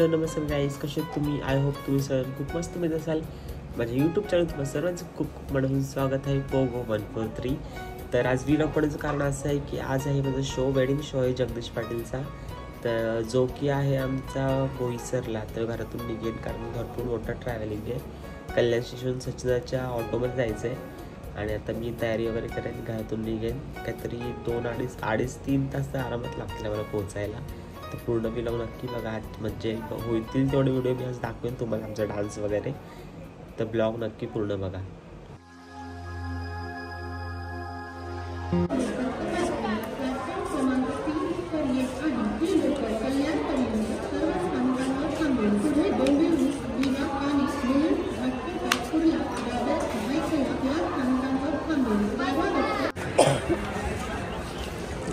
Hello नमस्कार guys, कसे आहेत तुम्ही? आय होप तुम्ही सर खूप मस्त मध्ये असाल. माझ्या यूट्यूब चॅनल तुम्हाला सर्वांचं खूप खूप मनापासून स्वागत आहे. पोगो 143. तर आज व्लॉग पडण्याचं कारण असं आहे की आज आहे माझा शो, वेडिंग शो आहे जगदीश पाटीलचा. तर जो की आहे आमचा बोईसरला. तर घरातून निघेन कारण भरपूर मोठा ट्रॅव्हलिंग आहे. कल्याण स्टेशन सचिनाच्या ऑटोमध्ये जायचं आहे आणि आता मी तयारी वगैरे करेन, घरातून निघेन. काहीतरी 2-3 तास तर आरामात लागतील मला पोहोचायला. तर पूर्ण व्लॉग नक्की बघा, म्हणजे होतील तेवढे व्हिडिओ मी आज दाखवेन तुम्हाला, आमचा डान्स वगैरे. तर ब्लॉग नक्की पूर्ण बघा.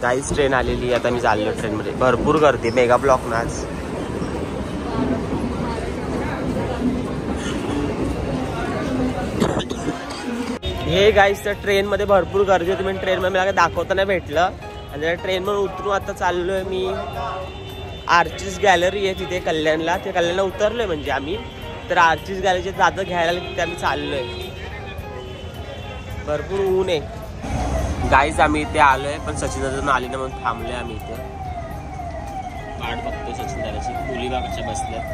गाईस ट्रेन आलेली, आता मी चाललो ट्रेनमध्ये. भरपूर गर्दी, मेगा ब्लॉक ना आज. हे गाईस तर ट्रेनमध्ये भरपूर गर्दी होती. मी ट्रेनमध्ये मला दाखवता नाही भेटलं आणि त्या ट्रेनमध्ये उतरून आता चाललोय मी. आर्चिस गॅलरी आहे तिथे कल्याणला, ते कल्याणला उतरलोय म्हणजे आम्ही. तर आर्चिस गॅलरीचे दादा घ्यायला तिथे आम्ही चाललोय. भरपूर ऊन आहे गाईज. आम्ही इथे आलोय पण सचिन दादा आली ना म्हणून थांबलोय आम्ही इथे. वाट बघतोय सचिन दादाची. मुली बाबाच्या बसल्यात.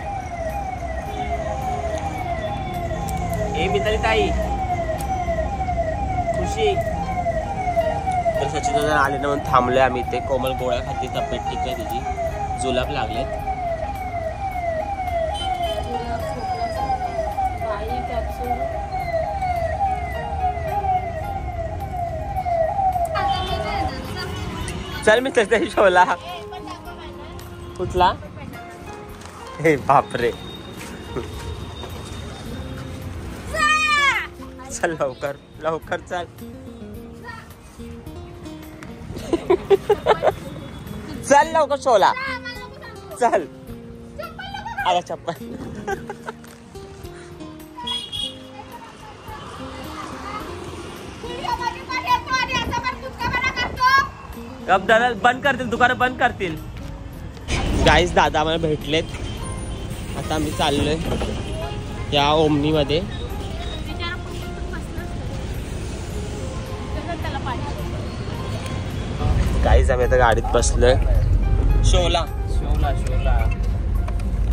ए मिताली ताई, खुशी. तर सचिन दादा आले ना म्हणून थांबलोय आम्ही इथे. कोमल गोळ्या खाती, तब्येत ठीक आहे तिची, जुलाब लागलेत. चल मी त्याच्या शोला. कुठला? हे बापरे. चल लवकर लवकर चल. चल लवकर शोला. चल. आला चप्पल. अब दादा बंद करतील, दुकानं बंद करतील. गाईस दादा आम्हाला भेटलेत. आता आम्ही चाललोय या ओमनी मध्ये. गाईस आम्ही आता गाडीत बसलोय. शोला शोला शोला.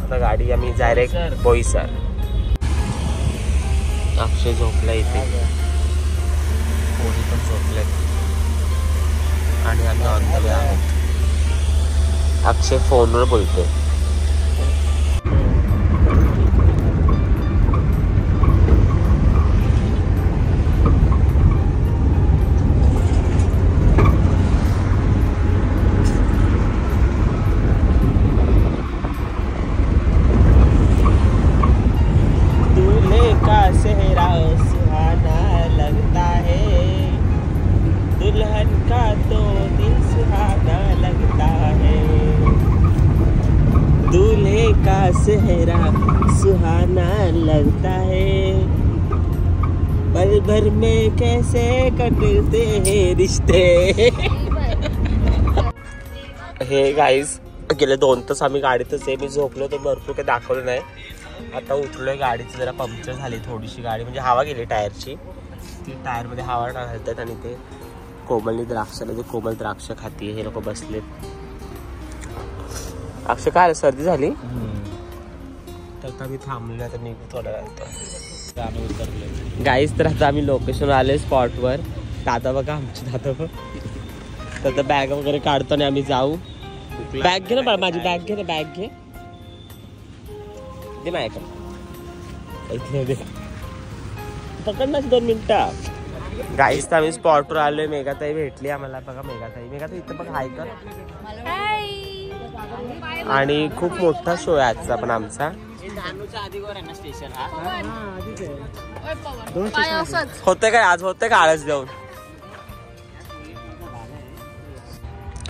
आता गाडी आम्ही डायरेक्ट बोईसर. अक्षय झोपला इथे, कोणी पण झोपलेत आणि आम्ही ऑन द वे आहोत. अक्षय फोनवर बोलतोय. दूल्हे का सेहरा सुहाना लगता है, दुल्हन का तो दिल सुहाना लगता है. दूल्हे का सेहरा सुहाना लगता है, पल भर में कैसे कटते हैं रिश्ते. हे गाईज गेले 2 तास आम्ही गाडीतच आहे. मी झोपलो तर भरपूर काही दाखवलं नाही. आता उठलोय. गाडीची जरा पंक्चर झाली थोडीशी गाडी, म्हणजे हवा गेली टायरची. ती टायरमध्ये हवा घालतात आणि ते कोमलनी द्राक्षाला, ते कोमल द्राक्ष खाती. हे लोक बसलेत. अक्षय काय सर्दी झाली तर आता मी थांबलो. आता मी थोडा आम्ही उतरलो गाईस. तर आता आम्ही लोकेशन आलोय स्पॉटवर. दादा बघा, आमचे दादा बघ. तर बॅग वगैरे काढतो आणि आम्ही जाऊ. बॅग घे ना, माझी बॅग घे ना. बॅग घे, दे माझ्याकडे. पकड ना 2 मिनिटं. गाईस तर आम्ही स्पॉटवर आलोय. मेघाताई भेटली आम्हाला. बघा मेघाताई, मेघाताई इथं बघा. हाय कर. आणि खूप मोठा शो आहे आजचा पण आमचा. होते काय आज, होते का आळस देऊन.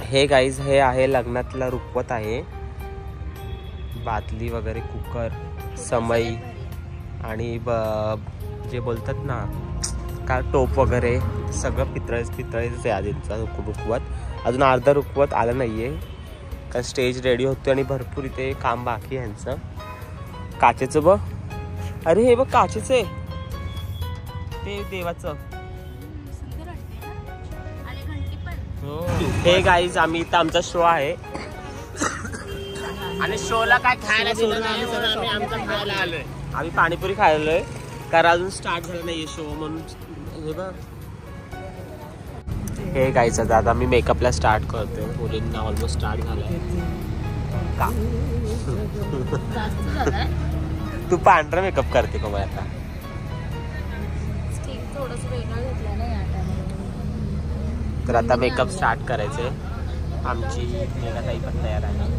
हे गाईज हे आहे लग्नातला रुखवत आहे. बादली वगैरे, कुकर, समई आणि जे बोलतात ना का टोप वगैरे सगळं पितळेच आहे आधीचा रुखवत. अजून अर्धा रुखवत आला नाहीये. का स्टेज रेडी होतो आणि भरपूर इथे काम बाकी आहे ह्यांचं. काचेचं बघ, अरे हे बघ काचेचं आहे ते देवाचं. हे गाईज आम्ही इथं आमचा शो आहे आणि शोला काय खायला दिलं नाही म्हणून आम्ही आमचा खायला आलोय. आम्ही पाणीपुरी खायलोय कारण अजून स्टार्ट झालं नाहीये शो म्हणून. हे बघ हे गाईचं दादा मी मेकअपला स्टार्ट करतोय. मुलींना ऑलमोस्ट स्टार्ट झालाय. तू पांढरा मेकअप करते का मग आता? तर आता मेकअप स्टार्ट करायचंय. आमची ताई पण तयार आहे.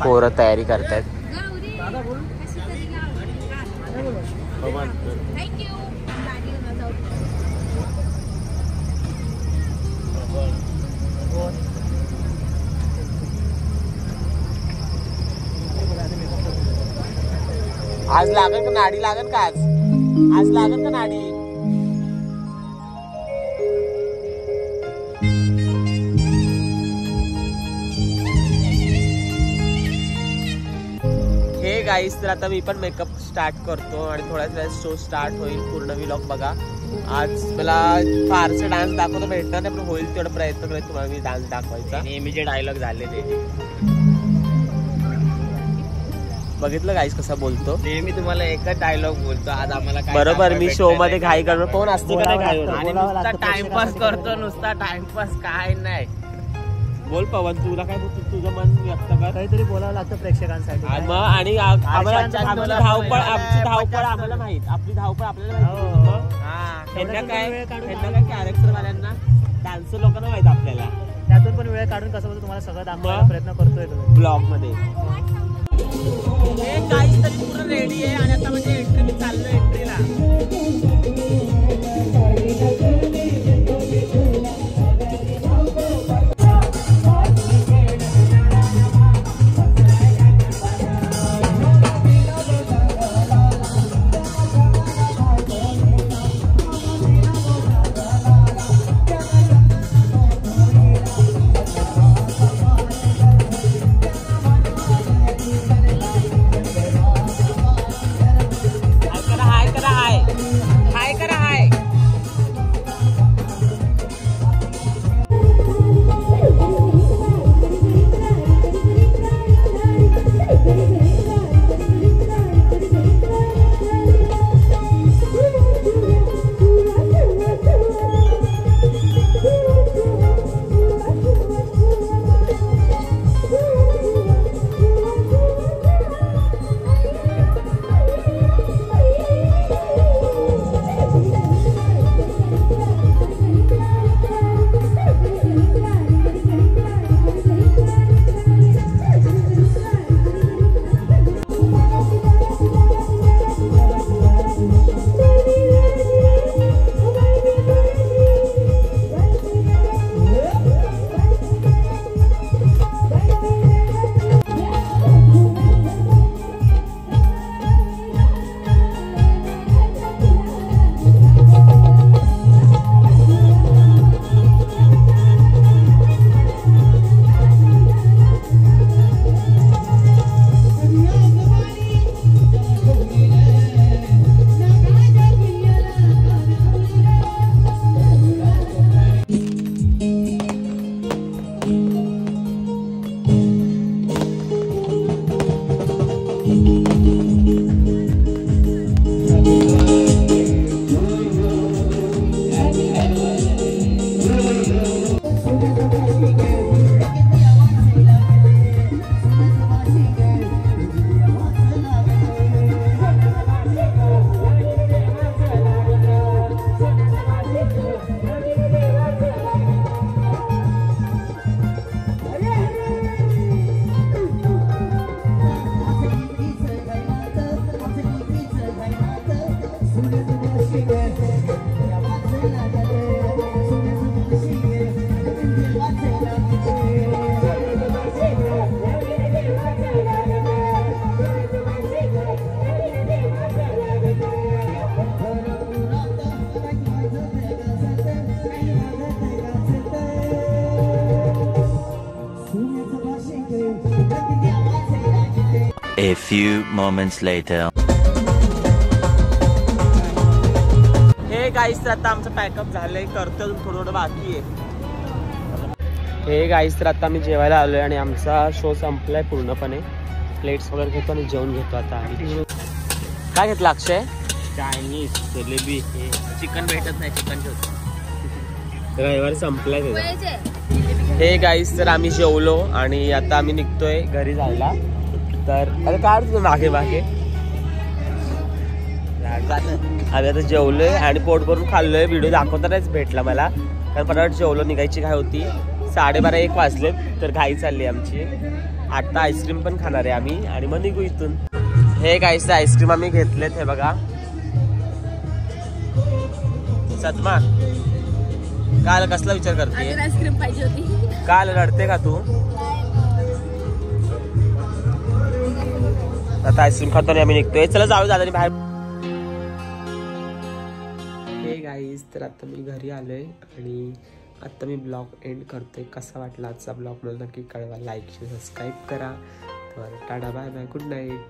पोरं तयारी करतायत. आज लागल का नाडी? लागल का आज लागल का नाडी? हे गाईस तर आता मी पण मेकअप स्टार्ट करतो आणि थोड्याच वेळात शो स्टार्ट होईल. पूर्ण व्लॉग बघा. आज मला फारसे डान्स दाखवता भेटणार नाही पण होईल तेवढा प्रयत्न करेल तुम्हाला मी डान्स दाखवायचा. नेहमीचे डायलॉग झाले ते बघितलं गाईस कसा बोलतो. नेहमी तुम्हाला एकच डायलॉग बोलतो. आज आम्हाला बरोबर मी शो मध्ये घाई करणार. कोण असतो का नाही घाई? नुसता टाइमपास करतो. नुसता टाइमपास काय नाही. बोल पवन तुला काय बोलतो? तुझं मन व्यक्त कर. काहीतरी बोलावं लागतं प्रेक्षकांसाठी. आणि आम्हाला धावपळ आम्हाला माहित. आपली धावपळ आपल्याला माहित. काय कॅरेक्टर वाल्यांना डान्सर लोकांना माहित आपल्याला. त्यातून पण वेळ काढून कसं तुम्हाला सगळं दाखवायचा प्रयत्न करतोय ब्लॉग मध्ये. हे काही तरी पूर्ण रेडी आहे आणि आता म्हणजे एंट्री मी चाललो एंट्रीला. A few moments later. Hey guys तर आता आमचं पॅकअप झालंय, करतो थोडं थोडं बाकी आहे. हे गाईस तर आता आम्ही जेवायला आलोय आणि आमचा शो संपलाय पूर्णपणे. प्लेट्स वगैरे घेतो आणि जेवण घेतो आता आम्ही. काय घेतलं अक्षय? चायनीज, जलेबी. चिकन भेटत नाही, चिकन ठेवतो. रविवार संपलाय त्याचा. हे गाईस तर आम्ही जेवलो आणि आता आम्ही निघतोय घरी जायला. तर अरे काय तुझं मागे मागे आम्ही आता जेवलोय आणि पोट भरून खाल्लोय. व्हिडिओ दाखवतानाच भेटला मला, कारण पटापट जेवलो. निघायची घाई होती, 12:30-1 वाजलेत. तर घाई चालली आमची. आता आईस्क्रीम पण खाणार आहे आम्ही आणि मग निघू इथून. हे गाईस आईस्क्रीम आम्ही घेतलेत, हे बघा. सदमा काल कसला विचार करते? आईस्क्रीम पाहिजे होती. काल रडते का तू? आता आईस्क्रीम खातो आणि आम्ही निघतोय. चला जाऊ दादा बाहेर. हे गाईस तर आता मी घरी आलोय आणि आता मी ब्लॉग एंड करतोय. कसा वाटला आजचा ब्लॉग मला नक्की कळवा. लाईक सबस्क्राईब करा. तर tata bye bye, good night.